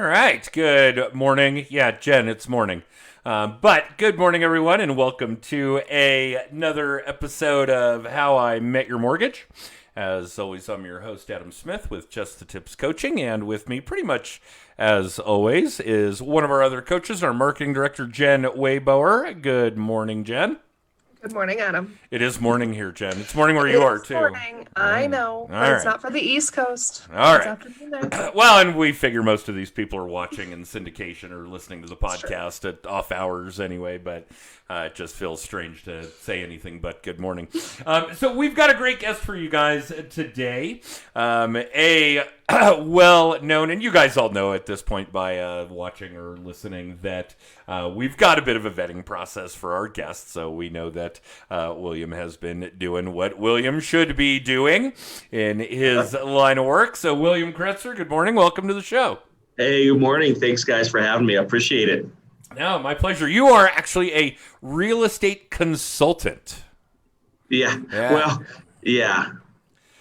right. Good morning. Yeah, Jen, it's morning. But good morning, everyone, and welcome to another episode of How I Met Your Mortgage. As always, I'm your host, Adam Smith, with Just the Tips Coaching. And with me, pretty much as always, is one of our other coaches, our marketing director, Jen Wayboer. Good morning, Jen. Good morning, Adam. It is morning here, Jen. It's morning where It you are, is too. morning. I know, but All it's right. not for the East Coast. All It's right. afternoon there. Well, and we figure most of these people are watching in syndication or listening to the podcast at off hours anyway, but it just feels strange to say anything but good morning. So we've got a great guest for you guys today. A well-known, and you guys all know at this point by watching or listening, that we've got a bit of a vetting process for our guests, so we know that William has been doing what William should be doing in his line of work. So William Kretzer, good morning. Welcome to the show. Hey, good morning. Thanks, guys, for having me. I appreciate it. No, my pleasure. You are actually a real estate consultant. Yeah. Well, yeah,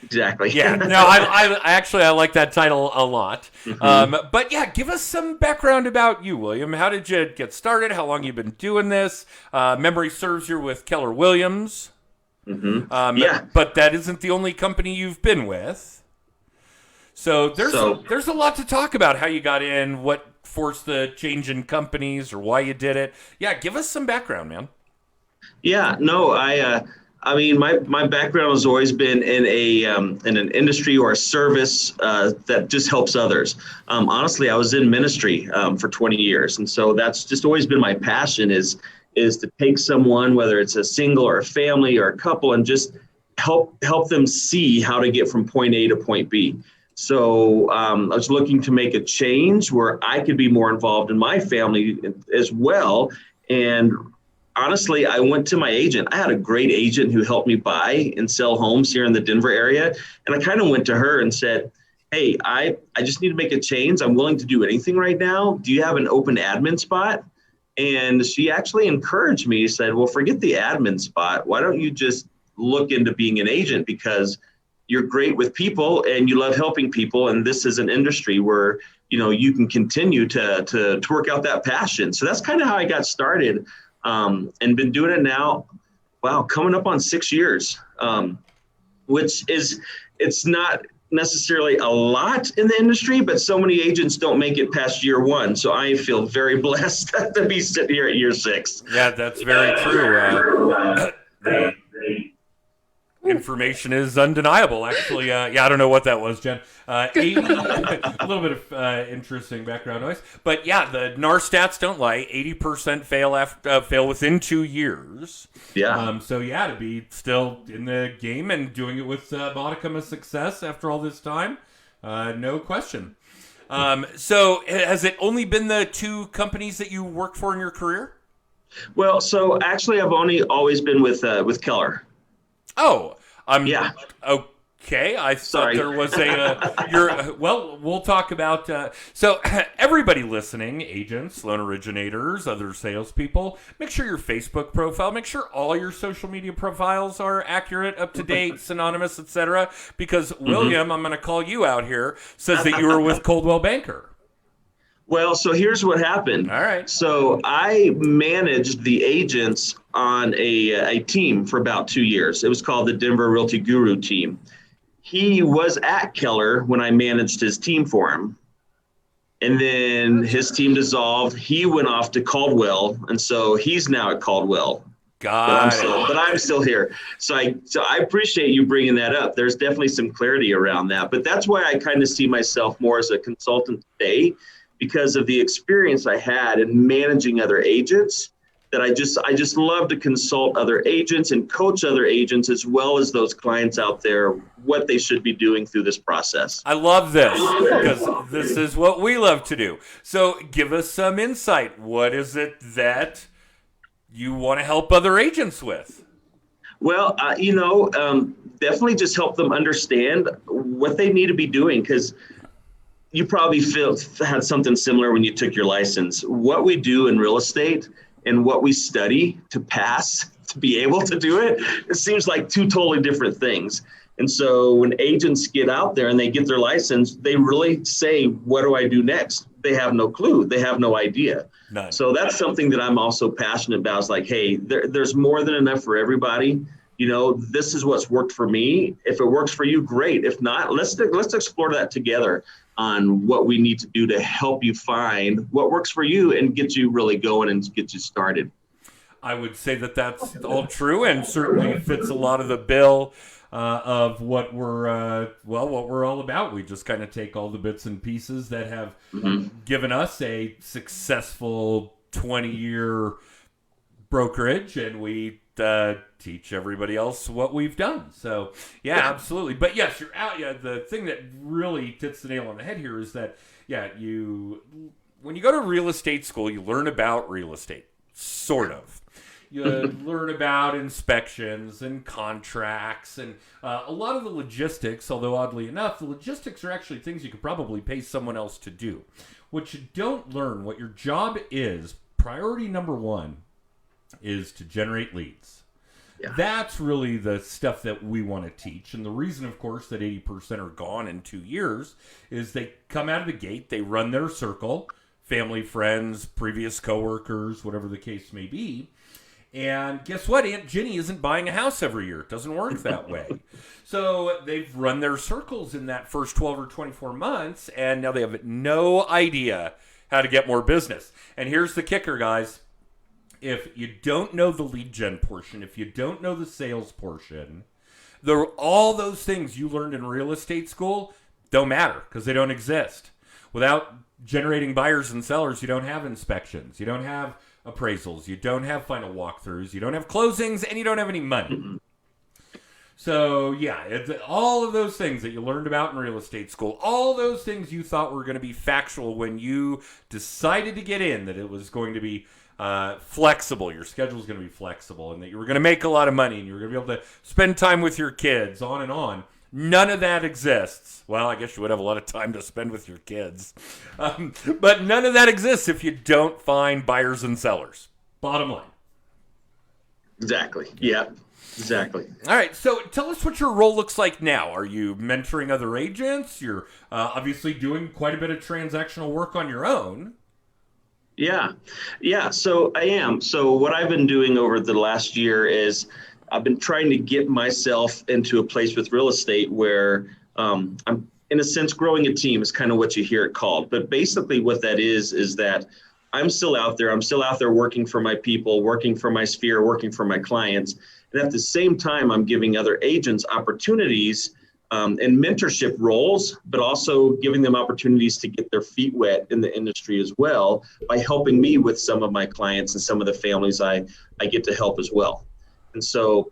exactly. Yeah. No, I like that title a lot. But yeah, give us some background about you, William. How did you get started? How long you been doing this? Memory serves you're with Keller Williams. Yeah. But that isn't the only company you've been with. So there's a lot to talk about. How you got in, what forced the change in companies, or why you did it. Yeah, give us some background, man. Yeah. No, I mean, my background has always been in an industry or a service that just helps others. Honestly, I was in ministry for 20 years, and so that's just always been my passion is to take someone, whether it's a single or a family or a couple, and just help them see how to get from point A to point B. So I was looking to make a change where I could be more involved in my family as well. And honestly, I went to my agent. I had a great agent who helped me buy and sell homes here in the Denver area. And I kind of went to her and said, hey, I just need to make a change. I'm willing to do anything right now. Do you have an open admin spot? And she actually encouraged me, said, well, forget the admin spot. Why don't you just look into being an agent? Because you're great with people and you love helping people. And this is an industry where, you can continue to work out that passion. So that's kind of how I got started. And been doing it now, coming up on 6 years, which it's not necessarily a lot in the industry, but so many agents don't make it past year one. So I feel very blessed to be sitting here at year 6. Yeah, that's very true. The information is undeniable, actually. I don't know what that was, Jen. 80, a little bit of interesting background noise. But yeah, the NAR stats don't lie. 80% fail within 2 years. Yeah. So yeah, to be still in the game and doing it with modicum of success after all this time, no question. So has it only been the 2 companies that you worked for in your career? Well, so actually I've always been with Keller. Oh, yeah. Okay, I thought there was we'll talk about, so everybody listening, agents, loan originators, other salespeople, make sure your Facebook profile, make sure all your social media profiles are accurate, up to date, synonymous, etc. Because William, I'm going to call you out here, says that you were with Coldwell Banker. Well, so here's what happened. All right. So I managed the agents on a team for about 2 years. It was called the Denver Realty Guru team. He was at Keller when I managed his team for him. And then his team dissolved. He went off to Caldwell. And so he's now at Caldwell. But I'm still here. So I appreciate you bringing that up. There's definitely some clarity around that. But that's why I kind of see myself more as a consultant today, because of the experience I had in managing other agents, that I just love to consult other agents and coach other agents as well as those clients out there, what they should be doing through this process. I love this because this is what we love to do. So give us some insight. What is it that you want to help other agents with? Well, definitely just help them understand what they need to be doing, because you probably had something similar when you took your license. What we do in real estate and what we study to pass, to be able to do it, it seems like 2 totally different things. And so when agents get out there and they get their license, they really say, what do I do next? they have no clue. They have no idea. None. So that's something that I'm also passionate about. It's like, hey, there's more than enough for everybody. This is what's worked for me. If it works for you, great. If not, let's explore that together on what we need to do to help you find what works for you and get you really going and get you started. I would say that that's all true and certainly fits a lot of the bill of what we're all about. We just kind of take all the bits and pieces that have given us a successful 20-year brokerage, and we teach everybody else what we've done. So, yeah, absolutely. But yes, you're out. Yeah, the thing that really hits the nail on the head here is that, when you go to real estate school, you learn about real estate, sort of. You learn about inspections and contracts and a lot of the logistics, although oddly enough, the logistics are actually things you could probably pay someone else to do. What you don't learn, what your job is, priority number one, is to generate leads. Yeah. That's really the stuff that we want to teach. And the reason, of course, that 80% are gone in 2 years is they come out of the gate, they run their circle, family, friends, previous coworkers, whatever the case may be. And guess what? Aunt Ginny isn't buying a house every year. It doesn't work that way. So they've run their circles in that first 12 or 24 months, and now they have no idea how to get more business. And here's the kicker, guys. If you don't know the lead gen portion, if you don't know the sales portion, all those things you learned in real estate school don't matter because they don't exist. Without generating buyers and sellers, you don't have inspections. You don't have appraisals. You don't have final walkthroughs. You don't have closings, and you don't have any money. So, all of those things that you learned about in real estate school, all those things you thought were going to be factual when you decided to get in, that it was going to be flexible, your schedule is going to be flexible, and that you were going to make a lot of money, and you were going to be able to spend time with your kids, on and on. None of that exists. Well, I guess you would have a lot of time to spend with your kids. But none of that exists if you don't find buyers and sellers. Bottom line. Exactly. Yeah, exactly. All right. So tell us what your role looks like now. Are you mentoring other agents? You're obviously doing quite a bit of transactional work on your own. Yeah. So I am. So what I've been doing over the last year is I've been trying to get myself into a place with real estate where I'm, in a sense, growing a team is kind of what you hear it called. But basically what that is that I'm still out there. I'm still out there working for my people, working for my sphere, working for my clients. And at the same time, I'm giving other agents opportunities in mentorship roles, but also giving them opportunities to get their feet wet in the industry as well by helping me with some of my clients and some of the families I get to help as well. And so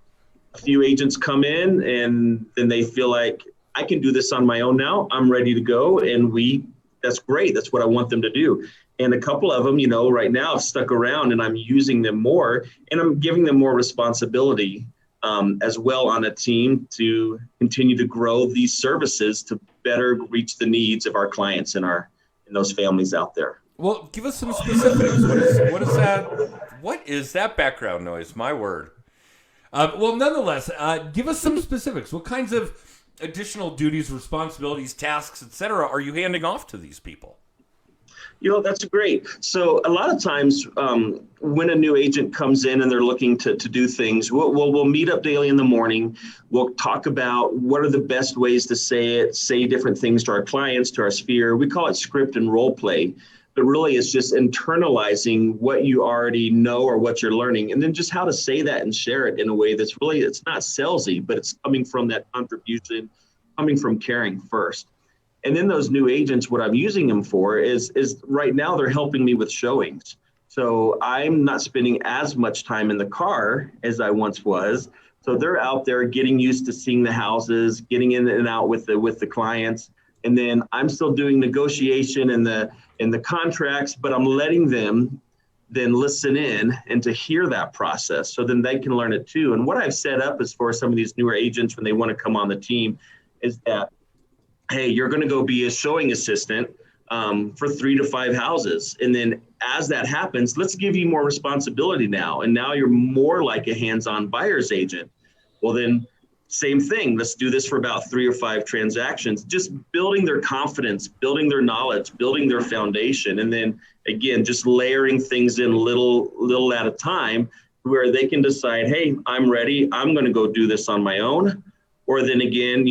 a few agents come in and then they feel like I can do this on my own now. I'm ready to go. And that's great. That's what I want them to do. And a couple of them, right now have stuck around and I'm using them more and I'm giving them more responsibility as well on a team to continue to grow these services to better reach the needs of our clients and those families out there. Well, give us some specifics. What is that background noise? My word. Nonetheless, give us some specifics. What kinds of additional duties, responsibilities, tasks, etc. are you handing off to these people? That's great. So a lot of times when a new agent comes in and they're looking to do things, we'll meet up daily in the morning. We'll talk about what are the best ways to say different things to our clients, to our sphere. We call it script and role play. But really, it's just internalizing what you already know or what you're learning, and then just how to say that and share it in a way that's really, it's not salesy, but it's coming from that contribution, coming from caring first. And then those new agents, what I'm using them for is right now they're helping me with showings. So I'm not spending as much time in the car as I once was. So they're out there getting used to seeing the houses, getting in and out with the clients. And then I'm still doing negotiation and the contracts, but I'm letting them then listen in and to hear that process. So then they can learn it too. And what I've set up is for some of these newer agents when they want to come on the team is that, hey, you're going to go be a showing assistant for 3 to 5 houses. And then as that happens, let's give you more responsibility now. And now you're more like a hands-on buyer's agent. Well, then Same thing. Let's do this for about 3 or 5 transactions, just building their confidence, building their knowledge, building their foundation. And then again, just layering things in little at a time where they can decide, hey, I'm ready. I'm going to go do this on my own. Or then again,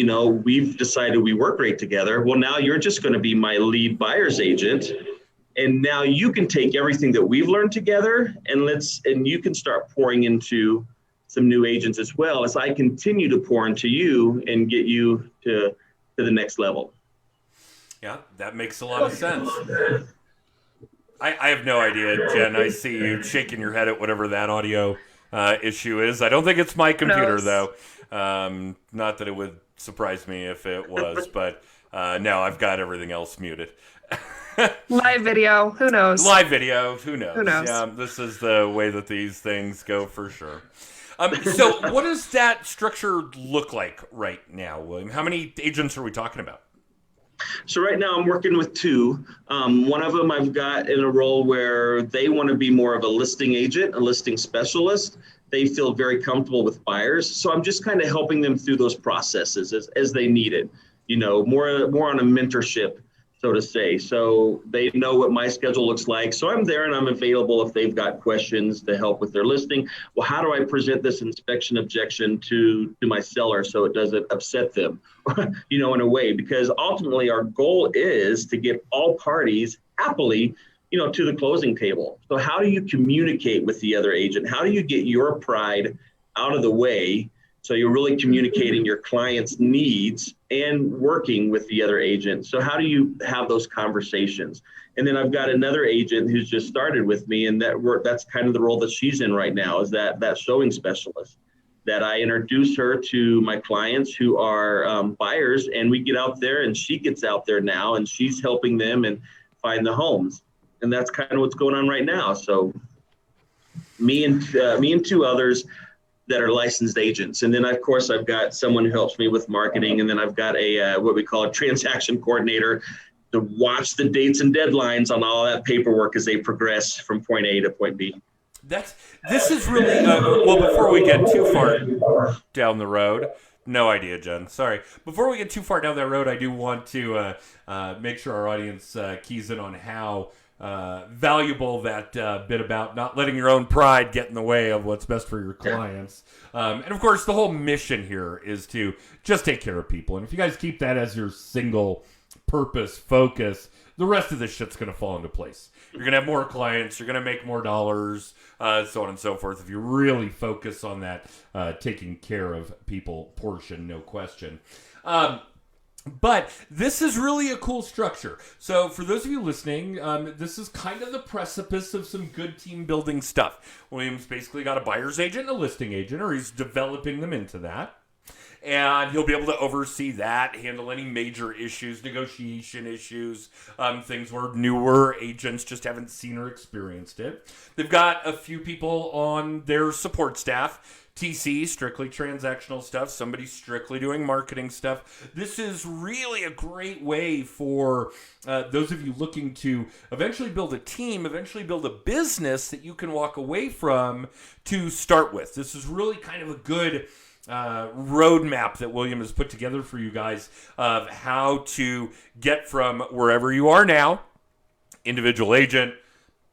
we've decided we work great together. Well, now you're just going to be my lead buyer's agent. And now you can take everything that we've learned together and you can start pouring into some new agents as well as I continue to pour into you and get you to the next level. Yeah, that makes a lot of sense. I have no idea, Jen. I see you shaking your head at whatever that audio issue is. I don't think it's my computer, though. Not that it would surprise me if it was, but no, I've got everything else muted. Live video, who knows? Live video, who knows? Who knows? Yeah, this is the way that these things go for sure. So what does that structure look like right now, William? How many agents are we talking about? So right now I'm working with 2. One of them I've got in a role where they want to be more of a listing agent, a listing specialist. They feel very comfortable with buyers. So I'm just kind of helping them through those processes as they need it, more on a mentorship, so to say. So they know what my schedule looks like. So I'm there and I'm available if they've got questions to help with their listing. Well, how do I present this inspection objection to my seller so it doesn't upset them, in a way? Because ultimately our goal is to get all parties happily, to the closing table. So how do you communicate with the other agent? How do you get your pride out of the way so you're really communicating your client's needs and working with the other agent? So how do you have those conversations? And then I've got another agent who's just started with me, and that's kind of the role that she's in right now, is that showing specialist, that I introduce her to my clients who are buyers, and we get out there and she gets out there now and she's helping them and find the homes. And that's kind of what's going on right now. So me and 2 others that are licensed agents. And then, of course, I've got someone who helps me with marketing. And then I've got what we call a transaction coordinator to watch the dates and deadlines on all that paperwork as they progress from point A to point B. This is really, well, before we get too far down the road, no idea, Jen. Sorry. Before we get too far down that road, I do want to make sure our audience keys in on how valuable that bit about not letting your own pride get in the way of what's best for your clients. And of course, the whole mission here is to just take care of people. And if you guys keep that as your single purpose focus, the rest of this shit's going to fall into place. You're going to have more clients. You're going to make more dollars, so on and so forth. If you really focus on that taking care of people portion, no question. But this is really a cool structure. So for those of you listening, this is kind of the precipice of some good team building stuff. William's basically got a buyer's agent and a listing agent, or he's developing them into that. And he'll be able to oversee that, handle any major issues, negotiation issues, things where newer agents just haven't seen or experienced it. They've got a few people on their support staff. TC, strictly transactional stuff, somebody strictly doing marketing stuff. This is really a great way for those of you looking to eventually build a team, eventually build a business that you can walk away from to start with. This is really kind of a good roadmap that William has put together for you guys of how to get from wherever you are now, individual agent,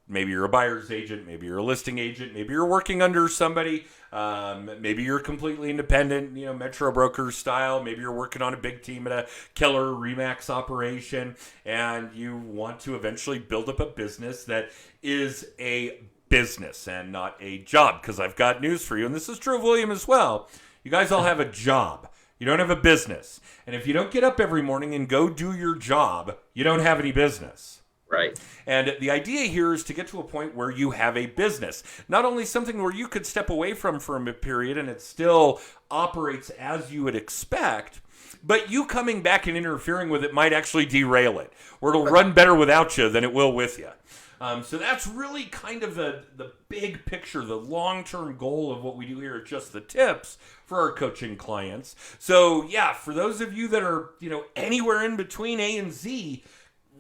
maybe you're a buyer's agent, maybe you're a listing agent, maybe you're working under somebody, maybe you're completely independent, Metro Broker style, maybe you're working on a big team at a Keller Remax operation, and you want to eventually build up a business that is a business and not a job. Because I've got news for you, and this is true of William as well. You guys all have a job. You don't have a business. And if you don't get up every morning and go do your job, you don't have any business. Right. And the idea here is to get to a point where you have a business. Not only something where you could step away from for a period and it still operates as you would expect, but you coming back and interfering with it might actually derail it, or it'll run better without you than it will with you. So that's really kind of the big picture, the long-term goal of what we do here at Just the Tips for our coaching clients. So yeah, for those of you that are, anywhere in between A and Z,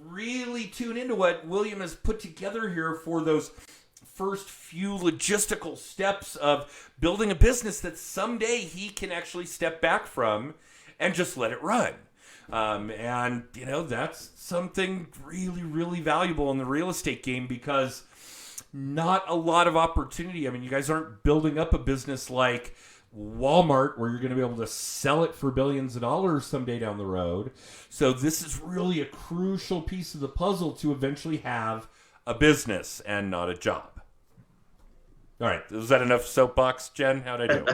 really tune into what William has put together here for those first few logistical steps of building a business that someday he can actually step back from and just let it run. And, that's something really, really valuable in the real estate game, because not a lot of opportunity. I mean, you guys aren't building up a business like Walmart where you're going to be able to sell it for billions of dollars someday down the road. So this is really a crucial piece of the puzzle to eventually have a business and not a job. All right. Is that enough soapbox, Jen? How'd I do?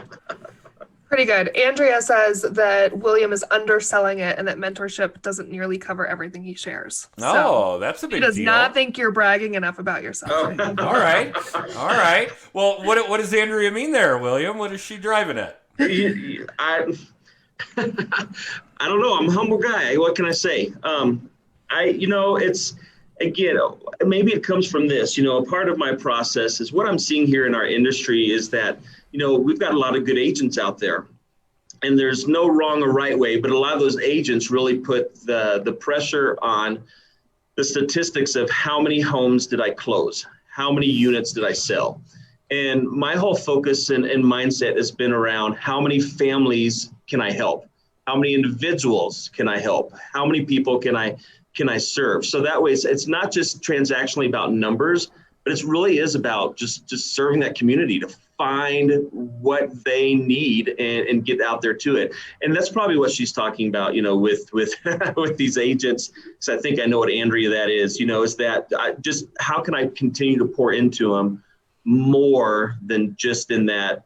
Pretty good. Andrea says that William is underselling it and that mentorship doesn't nearly cover everything he shares. Oh, that's a big deal. He does not think you're bragging enough about yourself. Oh. All right. Well, what does Andrea mean there, William? What is she driving at? I don't know. I'm a humble guy. What can I say? It's, again, maybe it comes from this. A part of my process is what I'm seeing here in our industry is that we've got a lot of good agents out there, and there's no wrong or right way, but a lot of those agents really put the pressure on the statistics of how many homes did I close? How many units did I sell? And my whole focus and mindset has been around how many families can I help? How many individuals can I help? How many people can I serve? So that way it's not just transactionally about numbers, but it really is about just serving that community to find what they need and get out there to it. And that's probably what she's talking about, with with these agents. Because I think I know what Andrea that is, is that how can I continue to pour into them more than just in that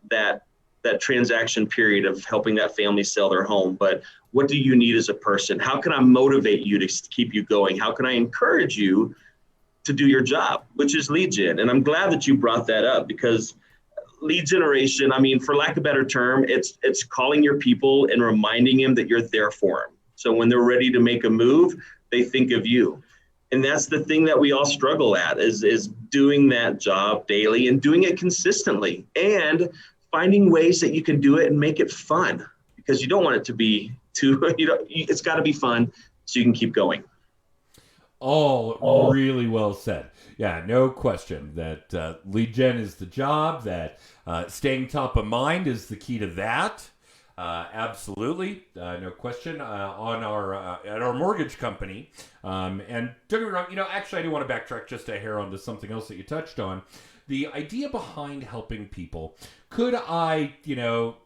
transaction period of helping that family sell their home, but what do you need as a person? How can I motivate you to keep you going? How can I encourage you to do your job, which is lead gen? And I'm glad that you brought that up, because lead generation, I mean, for lack of a better term, it's calling your people and reminding them that you're there for them. So when they're ready to make a move, they think of you. And that's the thing that we all struggle at is doing that job daily and doing it consistently and finding ways that you can do it and make it fun, because you don't want it to be it's got to be fun so you can keep going. All really well said. Yeah, no question that lead gen is the job, that staying top of mind is the key to that. Absolutely, no question. On at our mortgage company, and don't get me wrong, actually I do want to backtrack just a hair onto something else that you touched on. The idea behind helping people. Could I,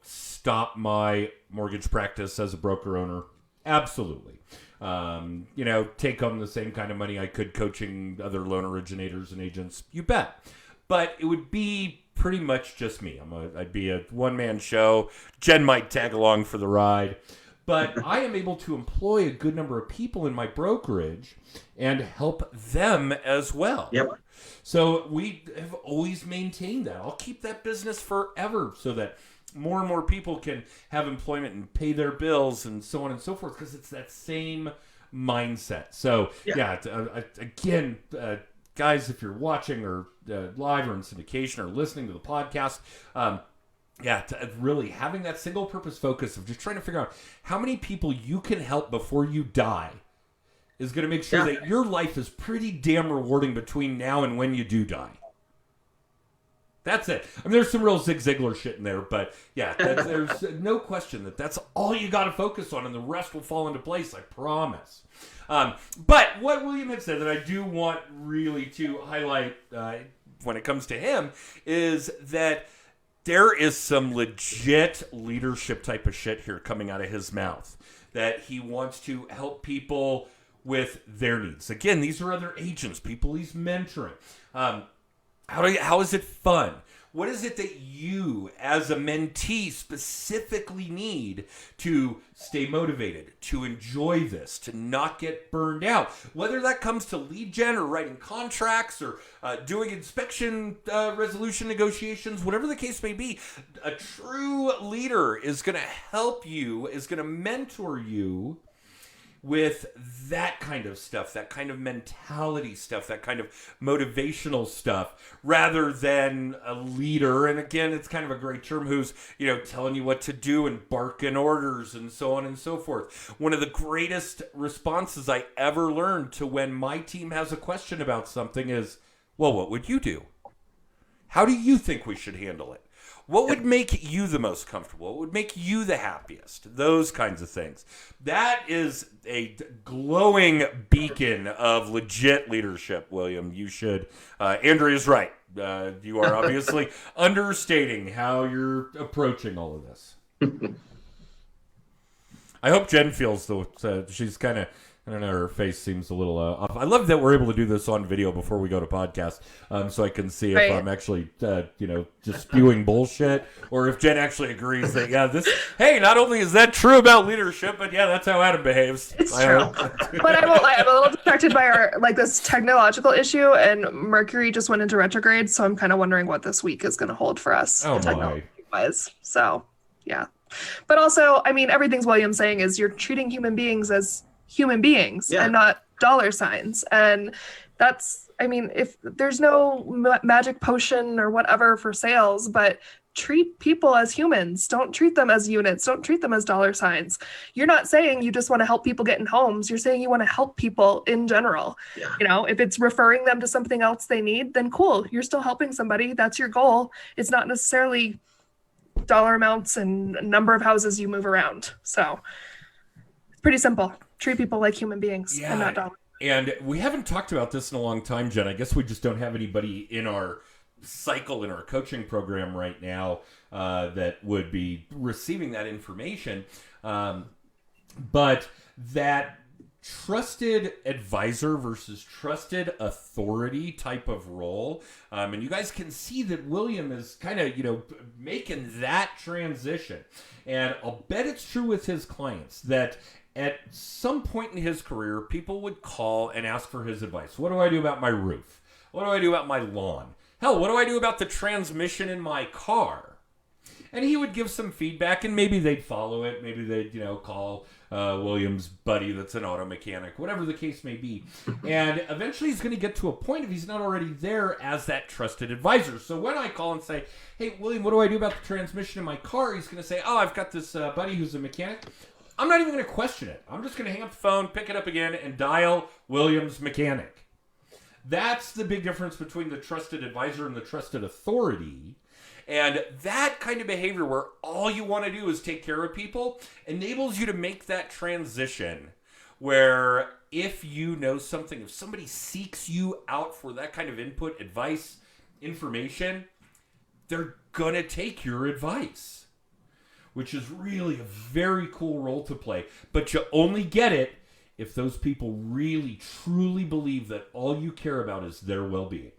stop my mortgage practice as a broker owner? Absolutely. Take home the same kind of money I could coaching other loan originators and agents. You bet. But it would be pretty much just me. I'd be a one-man show. Jen might tag along for the ride. But I am able to employ a good number of people in my brokerage and help them as well. Yep. So we have always maintained that. I'll keep that business forever so that more and more people can have employment and pay their bills and so on and so forth, because it's that same mindset. So, again, guys, if you're watching or live or in syndication or listening to the podcast, really having that single purpose focus of just trying to figure out how many people you can help before you die is going to make sure that your life is pretty damn rewarding between now and when you do die. That's it. I mean, there's some real Zig Ziglar shit in there, but there's no question that's all you got to focus on, and the rest will fall into place, I promise. But what William had said that I do want really to highlight when it comes to him is that there is some legit leadership type of shit here coming out of his mouth, that he wants to help people with their needs. Again, these are other agents, people he's mentoring. How is it fun? What is it that you, as a mentee, specifically need to stay motivated, to enjoy this, to not get burned out? Whether that comes to lead gen or writing contracts or doing inspection resolution negotiations, whatever the case may be, a true leader is going to help you, is going to mentor you with that kind of stuff, that kind of mentality stuff, that kind of motivational stuff, rather than a leader. And again, it's kind of a great term, who's, telling you what to do and barking orders and so on and so forth. One of the greatest responses I ever learned to when my team has a question about something is, well, what would you do? How do you think we should handle it? What would make you the most comfortable? What would make you the happiest? Those kinds of things. That is a glowing beacon of legit leadership, William. You should. Andrea's right. You are obviously understating how you're approaching all of this. I hope Jen feels she's kind of, I don't know, her face seems a little off. I love that we're able to do this on video before we go to podcast, so I can see if I'm actually, just spewing bullshit, or if Jen actually agrees that, hey, not only is that true about leadership, but that's how Adam behaves. It's true. But I'm a little distracted by this technological issue, and Mercury just went into retrograde, so I'm kind of wondering what this week is going to hold for us technology-wise. So, yeah. But also, I mean, everything William's saying is you're treating human beings as human beings and not dollar signs. And that's, I mean, if there's no magic potion or whatever for sales, but treat people as humans. Don't treat them as units. Don't treat them as dollar signs. You're not saying you just want to help people get in homes. You're saying you want to help people in general. Yeah. If it's referring them to something else they need, then cool. You're still helping somebody. That's your goal. It's not necessarily dollar amounts and number of houses you move around. So it's pretty simple. Treat people like human beings and not dollars. And we haven't talked about this in a long time, Jen. I guess we just don't have anybody in our cycle, in our coaching program right now that would be receiving that information. But that trusted advisor versus trusted authority type of role. And you guys can see that William is kind of, making that transition. And I'll bet it's true with his clients that at some point in his career, people would call and ask for his advice. What do I do about my roof? What do I do about my lawn? Hell, what do I do about the transmission in my car? And he would give some feedback, and maybe they'd follow it. Maybe they'd, call William's buddy that's an auto mechanic, whatever the case may be. And eventually he's going to get to a point, if he's not already there, as that trusted advisor. So when I call and say, hey, William, what do I do about the transmission in my car? He's going to say, oh, I've got this buddy who's a mechanic. I'm not even going to question it. I'm just going to hang up the phone, pick it up again, and dial William's mechanic. That's the big difference between the trusted advisor and the trusted authority. And that kind of behavior where all you want to do is take care of people enables you to make that transition where if you know something, if somebody seeks you out for that kind of input, advice, information, they're going to take your advice, which is really a very cool role to play. But you only get it if those people really, truly believe that all you care about is their well-being.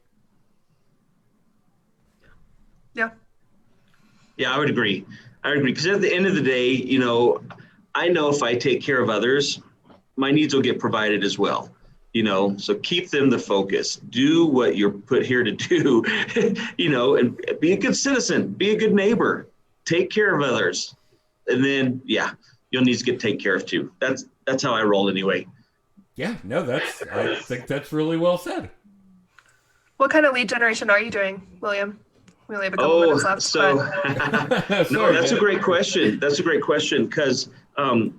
Yeah. Yeah, I would agree. Because at the end of the day, I know if I take care of others, my needs will get provided as well. So keep them the focus. Do what you're put here to do, and be a good citizen, be a good neighbor, take care of others. And then, you'll need to get taken care of too. That's how I roll anyway. Yeah, no, I think that's really well said. What kind of lead generation are you doing, William? We only have a couple minutes left. So no, that's a great question. That's a great question because, and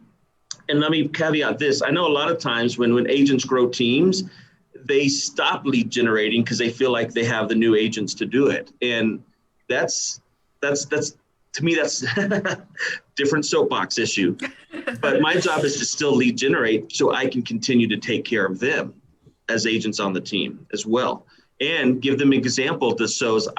let me caveat this. I know a lot of times when agents grow teams, they stop lead generating because they feel like they have the new agents to do it. And that's to me, that's different soapbox issue. But my job is to still lead generate so I can continue to take care of them as agents on the team as well and give them an example that shows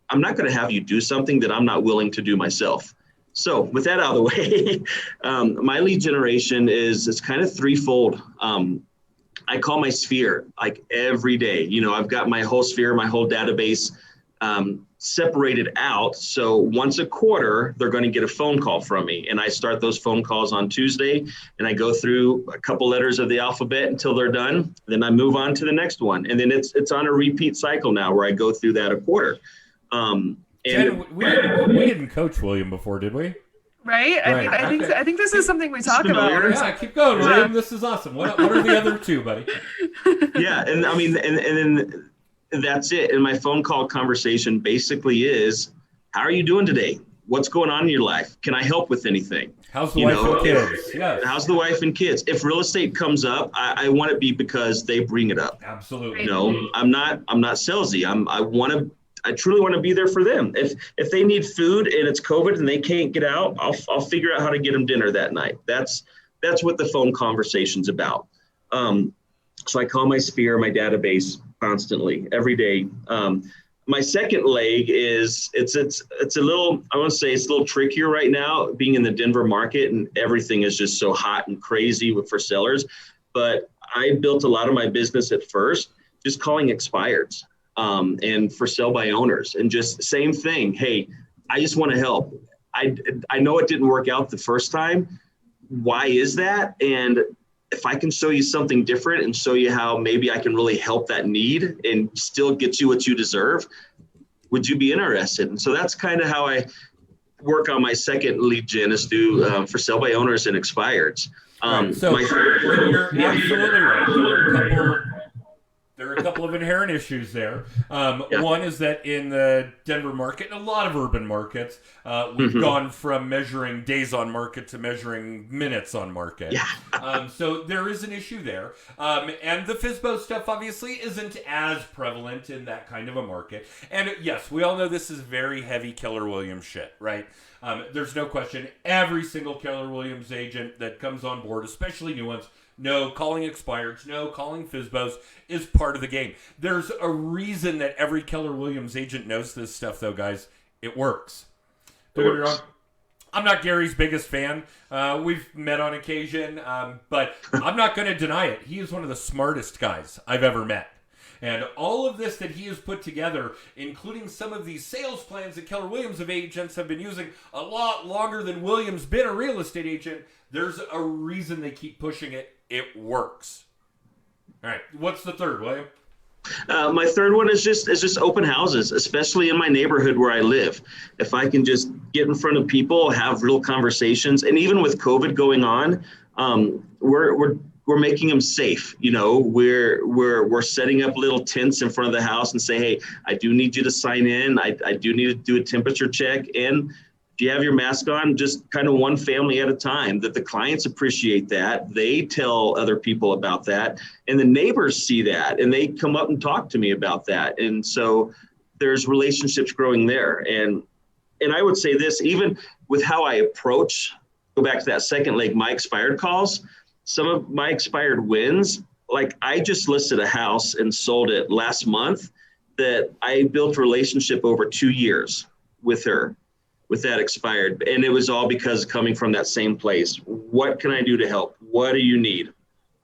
I'm not going to have you do something that I'm not willing to do myself. So with that out of the way, my lead generation it's kind of threefold. I call my sphere like every day. I've got my whole sphere, my whole database separated out. So once a quarter, they're going to get a phone call from me. And I start those phone calls on Tuesday and I go through a couple letters of the alphabet until they're done. Then I move on to the next one. And then it's on a repeat cycle now where I go through that a quarter. Jen, we didn't coach William before, did we? Right? I think this is something we talk about. Yeah, keep going, William. This is awesome. What are the other two, buddy? Yeah, and I mean, and then that's it. And my phone call conversation basically is, how are you doing today? What's going on in your life? Can I help with anything? How's the wife and kids? Yes. How's the wife and kids? If real estate comes up, I want it to be because they bring it up. Absolutely. I'm not salesy. truly want to be there for them. If they need food and it's COVID and they can't get out, I'll figure out how to get them dinner that night. That's what the phone conversation's about. So I call my Sphere, my database, constantly, every day. My second leg is it's a little, I want to say it's a little trickier right now, being in the Denver market, and everything is just so hot and crazy for sellers. But I built a lot of my business at first just calling expireds and for sale by owners, and just same thing. Hey, I just want to help. I know it didn't work out the first time. Why is that? And if I can show you something different and show you how maybe I can really help that need and still get you what you deserve, would you be interested? And so that's kind of how I work on my second lead gen, is through for sale by owners and expireds. So you're absolutely right. There are a couple of inherent issues there. One is that in the Denver market, and a lot of urban markets, we've gone from measuring days on market to measuring minutes on market. So there is an issue there. And the FSBO stuff obviously isn't as prevalent in that kind of a market. And yes, we all know this is very heavy Keller Williams shit, right? There's no question. Every single Keller Williams agent that comes on board, especially new ones, no, calling expireds, no, calling FSBOs is part of the game. There's a reason that every Keller Williams agent knows this stuff, though, guys. It works. Don't get me wrong. I'm not Gary's biggest fan. We've met on occasion, but I'm not going to deny it. He is one of the smartest guys I've ever met. And all of this that he has put together, including some of these sales plans that Keller Williams agents have been using a lot longer than Williams been a real estate agent, there's a reason they keep pushing it. It works. All right. What's the third, William? My third one is just open houses, especially in my neighborhood where I live. If I can just get in front of people, have real conversations, and even with COVID going on, we're making them safe. You know, we're setting up little tents in front of the house and say, hey, I do need you to sign in. I do need to do a temperature check. And if you have your mask on, just kind of one family at a time. That the clients appreciate that. They tell other people about that. And the neighbors see that and they come up and talk to me about that. And so there's relationships growing there. And I would say this, even with how I approach, go back to that second leg, my expired calls, some of my expired wins, like I just listed a house and sold it last month that I built a relationship over 2 years with her, with that expired. And it was all because coming from that same place. What can I do to help? What do you need?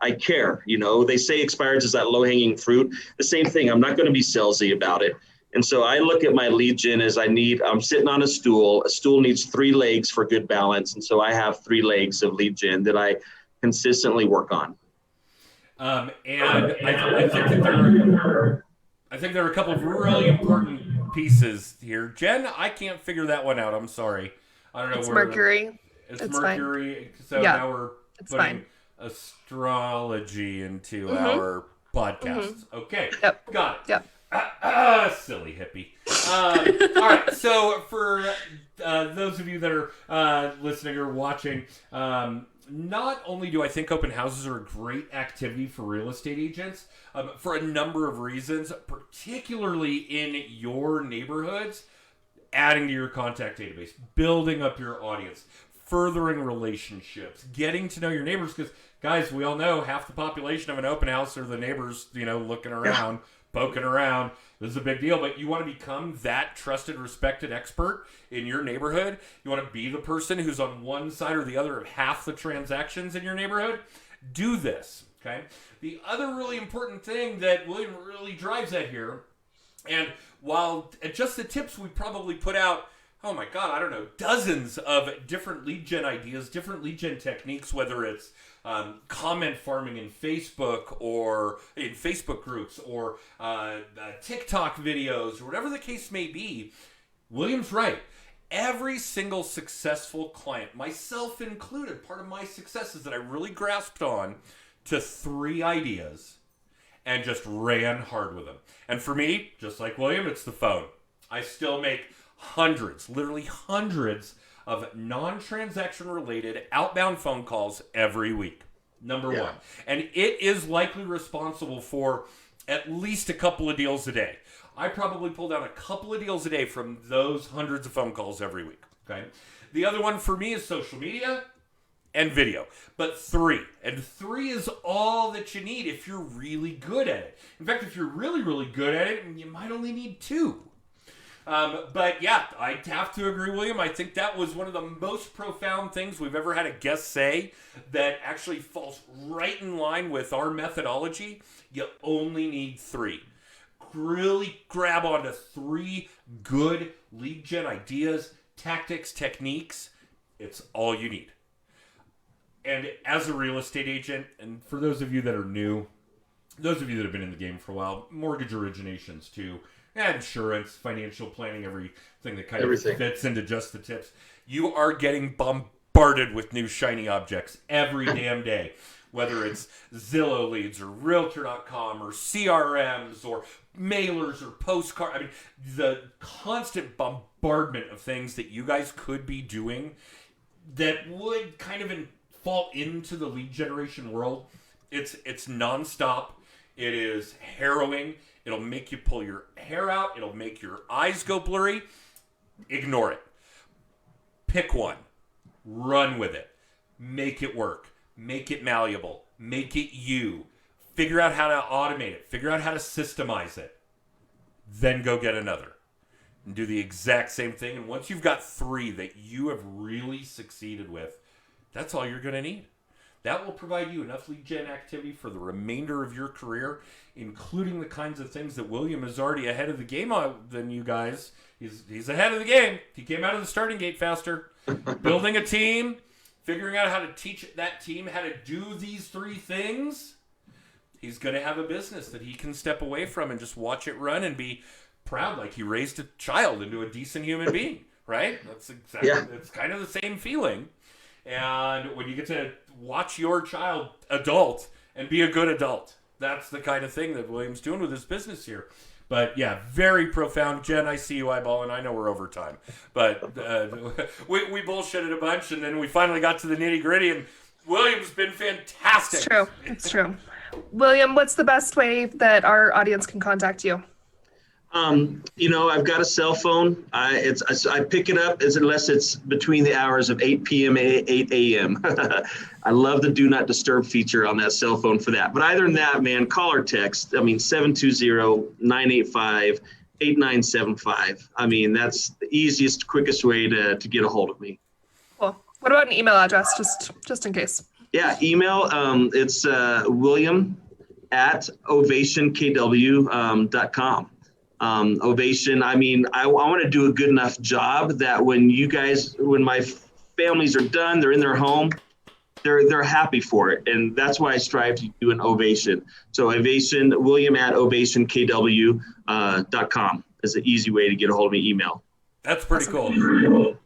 I care. You know, they say expireds is that low hanging fruit. The same thing. I'm not going to be salesy about it. And so I look at my lead gen as I'm sitting on a stool. A stool needs 3 legs for good balance. And so I have 3 legs of lead gen that I consistently work on. I think there are a couple of really important pieces here. Jen, I can't figure that one out. I'm sorry. I don't know. It's Mercury. It's Mercury. Fine. So now we're putting astrology into our podcast. Okay. Yep. Got it. Yep. Silly hippie. All right. So for those of you that are listening or watching, not only do I think open houses are a great activity for real estate agents, for a number of reasons, particularly in your neighborhoods, adding to your contact database, building up your audience, furthering relationships, getting to know your neighbors. Because, guys, we all know half the population of an open house are the neighbors, looking around, poking around. This is a big deal, but you want to become that trusted, respected expert in your neighborhood. You want to be the person who's on one side or the other of half the transactions in your neighborhood. Do this, okay? The other really important thing that William really drives at here, and while at Just the Tips we probably put out, oh my God, I don't know, dozens of different lead gen ideas, different lead gen techniques, whether it's comment farming in Facebook or in Facebook groups or TikTok videos or whatever the case may be. William's right. Every single successful client, myself included, part of my success is that I really grasped on to 3 ideas and just ran hard with them. And for me, just like William, it's the phone. I still make hundreds, literally hundreds of non-transaction related outbound phone calls every week. Number one. And it is likely responsible for at least a couple of deals a day. I probably pull down a couple of deals a day from those hundreds of phone calls every week. Okay. The other one for me is social media and video. But 3. And 3 is all that you need if you're really good at it. In fact, if you're really, really good at it, you might only need 2. But yeah, I have to agree, William. I think that was one of the most profound things we've ever had a guest say that actually falls right in line with our methodology. You only need 3. Really grab onto 3 good lead gen ideas, tactics, techniques. It's all you need. And as a real estate agent, and for those of you that are new, those of you that have been in the game for a while, mortgage originations too, insurance, financial planning, everything that kind of fits into just the tips. You are getting bombarded with new shiny objects every damn day. Whether it's Zillow leads or Realtor.com or CRMs or mailers or postcards. I mean, the constant bombardment of things that you guys could be doing that would kind of fall into the lead generation world. It's nonstop. It is harrowing. It'll make you pull your hair out. It'll make your eyes go blurry. Ignore it. Pick one. Run with it. Make it work. Make it malleable. Make it you. Figure out how to automate it. Figure out how to systemize it. Then go get another. And do the exact same thing. And once you've got 3 that you have really succeeded with, that's all you're going to need. That will provide you enough lead gen activity for the remainder of your career, including the kinds of things that William is already ahead of the game on than you guys. He's ahead of the game. He came out of the starting gate faster. Building a team, figuring out how to teach that team how to do these 3 things. He's going to have a business that he can step away from and just watch it run and be proud like he raised a child into a decent human being, right? That's exactly, It's kind of the same feeling. And when you get to watch your child adult and be a good adult, that's the kind of thing that William's doing with his business here. But yeah, very profound. Jen, I see you eyeballing. I know we're over time. But we bullshitted a bunch, and then we finally got to the nitty-gritty, and William's been fantastic. It's true. William, what's the best way that our audience can contact you? I've got a cell phone. I pick it up unless it's between the hours of 8 p.m. and 8 a.m. I love the do not disturb feature on that cell phone for that. But other than that, man, call or text. 720-985-8975. that's the easiest, quickest way to get a hold of me. Cool. What about an email address, just in case? Yeah, email. It's William@ovationkw.com. Ovation. I want to do a good enough job that when my families are done, they're in their home, they're happy for it. And that's why I strive to do an ovation. So Ovation, William@ovationkw.com is an easy way to get a hold of me. Email. That's pretty cool.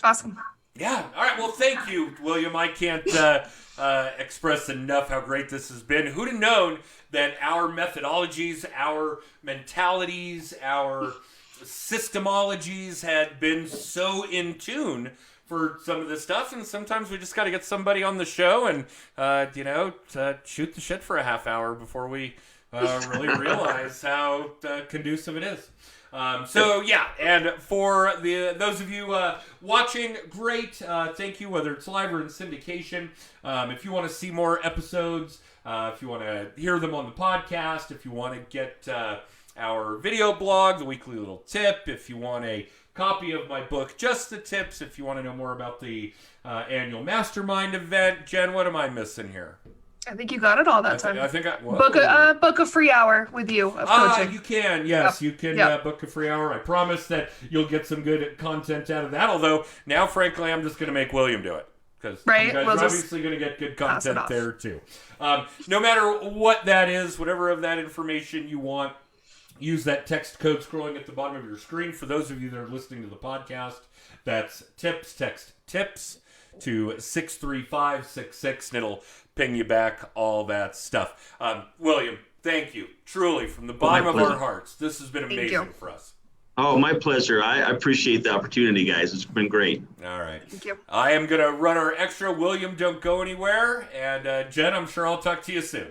Awesome. Yeah. All right. Well, thank you, William. I can't express enough how great this has been. Who'd have known that our methodologies, our mentalities, our systemologies had been so in tune for some of this stuff, and sometimes we just got to get somebody on the show and shoot the shit for a half hour before we really realize how conducive it is. And for those of you watching, great. Thank you, whether it's live or in syndication. If you want to see more episodes, if you want to hear them on the podcast, if you want to get our video blog, The Weekly Little Tip, if you want a copy of my book, Just the Tips, if you want to know more about the annual mastermind event. Jen, what am I missing here? I think you got it all that time. I think book a free hour with you of coaching. You can, yes. Yep. You can book a free hour. I promise that you'll get some good content out of that. Although, now, frankly, I'm just going to make William do it. Because you guys are obviously going to get good content there, too. No matter what that is, whatever of that information you want, use that text code scrolling at the bottom of your screen. For those of you that are listening to the podcast, that's tips, text tips to 63566, and it'll ping you back, all that stuff. William, thank you. Truly, from the bottom of our hearts. This has been amazing for us. Oh, my pleasure. I appreciate the opportunity, guys. It's been great. All right. Thank you. I am going to run our extra. William, don't go anywhere. And Jen, I'm sure I'll talk to you soon.